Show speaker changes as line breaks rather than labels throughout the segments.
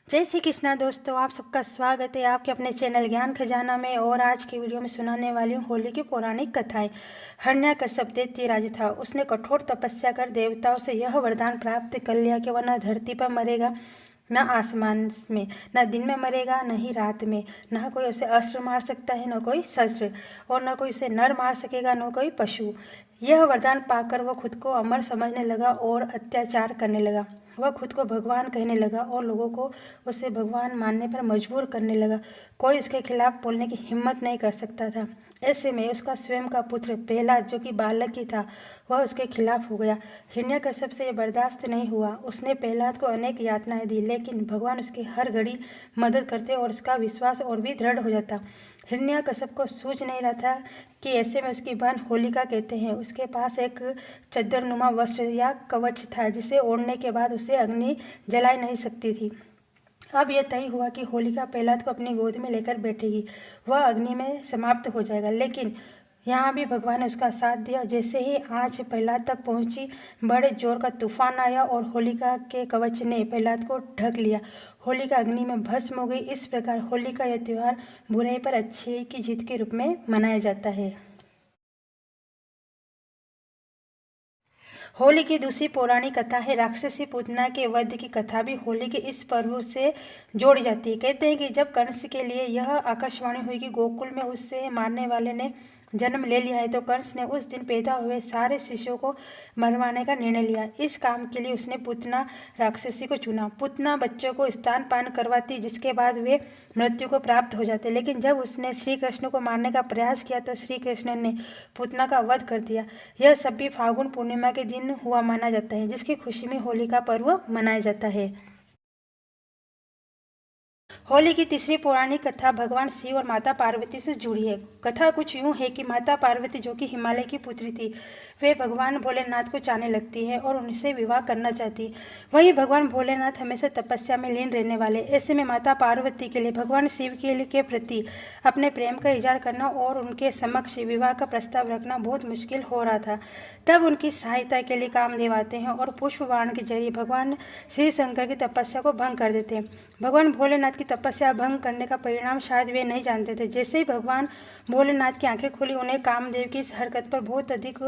जय श्री कृष्णा दोस्तों, आप सबका स्वागत है आपके अपने चैनल ज्ञान खजाना में। और आज की वीडियो में सुनाने वाली हूँ होली की पौराणिक कथाएं। हिरण्यकश्यप दैत्यराज था। उसने कठोर तपस्या कर देवताओं से यह वरदान प्राप्त कर लिया कि वह न धरती पर मरेगा, न आसमान में, न दिन में मरेगा, न ही रात में। न कोई उसे अस्त्र मार सकता है, न कोई शस्त्र, और न कोई उसे नर मार सकेगा, न कोई पशु। यह वरदान पाकर वह खुद को अमर समझने लगा और अत्याचार करने लगा। वह खुद को भगवान कहने लगा और लोगों को उसे भगवान मानने पर मजबूर करने लगा। कोई उसके खिलाफ बोलने की हिम्मत नहीं कर सकता था। ऐसे में उसका स्वयं का पुत्र प्रहलाद, जो कि बालक ही था, वह उसके खिलाफ हो गया। हिरण्यकश्यप से यह बर्दाश्त नहीं हुआ। उसने प्रहलाद को अनेक यातनाएं दी, लेकिन भगवान उसकी हर घड़ी मदद करते और उसका विश्वास और भी दृढ़ हो जाता। हिरण्यकश्यप को सूझ नहीं रहा था कि ऐसे में उसकी बहन होलिका कहते हैं, उसके पास एक चद्दरनुमा वस्त्र या कवच था जिसे ओढ़ने के बाद उसे अग्नि जला नहीं सकती थी। अब यह तय हुआ कि होलिका प्रहलाद को अपनी गोद में लेकर बैठेगी, वह अग्नि में समाप्त हो जाएगा। लेकिन यहाँ भी भगवान ने उसका साथ दिया। जैसे ही आँच प्रहलाद तक पहुँची, बड़े जोर का तूफान आया और होलिका के कवच ने प्रहलाद को ढक लिया। होलिका अग्नि में भस्म हो गई। इस प्रकार होली का यह त्यौहार बुराई पर अच्छाई की जीत के रूप में मनाया जाता है। होली की दूसरी पौराणिक कथा है राक्षसी पूतना के वध की कथा। भी होली के इस पर्व से जोड़ी जाती है। कहते हैं कि जब कंस के लिए यह आकाशवाणी हुई कि गोकुल में उससे मारने वाले ने जन्म ले लिया है, तो कंस ने उस दिन पैदा हुए सारे शिशुओं को मरवाने का निर्णय लिया। इस काम के लिए उसने पूतना राक्षसी को चुना। पूतना बच्चों को स्तनपान करवाती, जिसके बाद वे मृत्यु को प्राप्त हो जाते। लेकिन जब उसने श्री कृष्ण को मारने का प्रयास किया तो श्री कृष्ण ने पूतना का वध कर दिया। यह सब भी फाल्गुन पूर्णिमा के दिन हुआ माना जाता है, जिसकी खुशी में होली का पर्व मनाया जाता है। होली की तीसरी पौराणिक कथा भगवान शिव और माता पार्वती से जुड़ी है। कथा कुछ यूं है कि माता पार्वती, जो कि हिमालय की पुत्री थी, वे भगवान भोलेनाथ को चाहने लगती है और उनसे विवाह करना चाहती। वहीं भगवान भोलेनाथ हमेशा तपस्या में लीन रहने वाले। ऐसे में माता पार्वती के लिए भगवान शिव के प्रति अपने प्रेम का इजहार करना और उनके समक्ष विवाह का प्रस्ताव रखना बहुत मुश्किल हो रहा था। तब उनकी सहायता के लिए कामदेव आते हैं और पुष्प बाण के जरिए भगवान शिव शंकर की तपस्या को भंग कर देते हैं। भगवान भोलेनाथ की तपस्या भंग करने का परिणाम शायद वे नहीं जानते थे। जैसे ही भगवान भोलेनाथ की आंखें खुली, उन्हें कामदेव की इस हरकत पर बहुत अधिक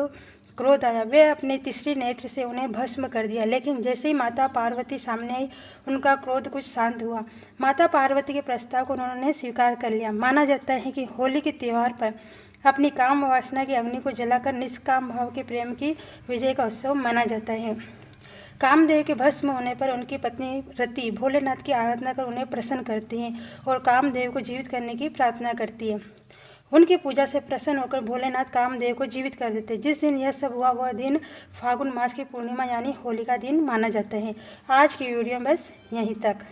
क्रोध आया। वे अपने तीसरी नेत्र से उन्हें भस्म कर दिया। लेकिन जैसे ही माता पार्वती सामने आई, उनका क्रोध कुछ शांत हुआ। माता पार्वती के प्रस्ताव को उन्होंने स्वीकार कर लिया। माना जाता है कि होली के त्यौहार पर अपनी काम वासना की अग्नि को जलाकर निष्काम भाव के प्रेम की विजय का उत्सव माना जाता है। कामदेव के भस्म होने पर उनकी पत्नी रति भोलेनाथ की आराधना कर उन्हें प्रसन्न करती हैं और कामदेव को जीवित करने की प्रार्थना करती है। उनकी पूजा से प्रसन्न होकर भोलेनाथ कामदेव को जीवित कर देते हैं। जिस दिन यह सब हुआ, वह दिन फाल्गुन मास की पूर्णिमा यानी होली का दिन माना जाता है। आज की वीडियो में बस यहीं तक।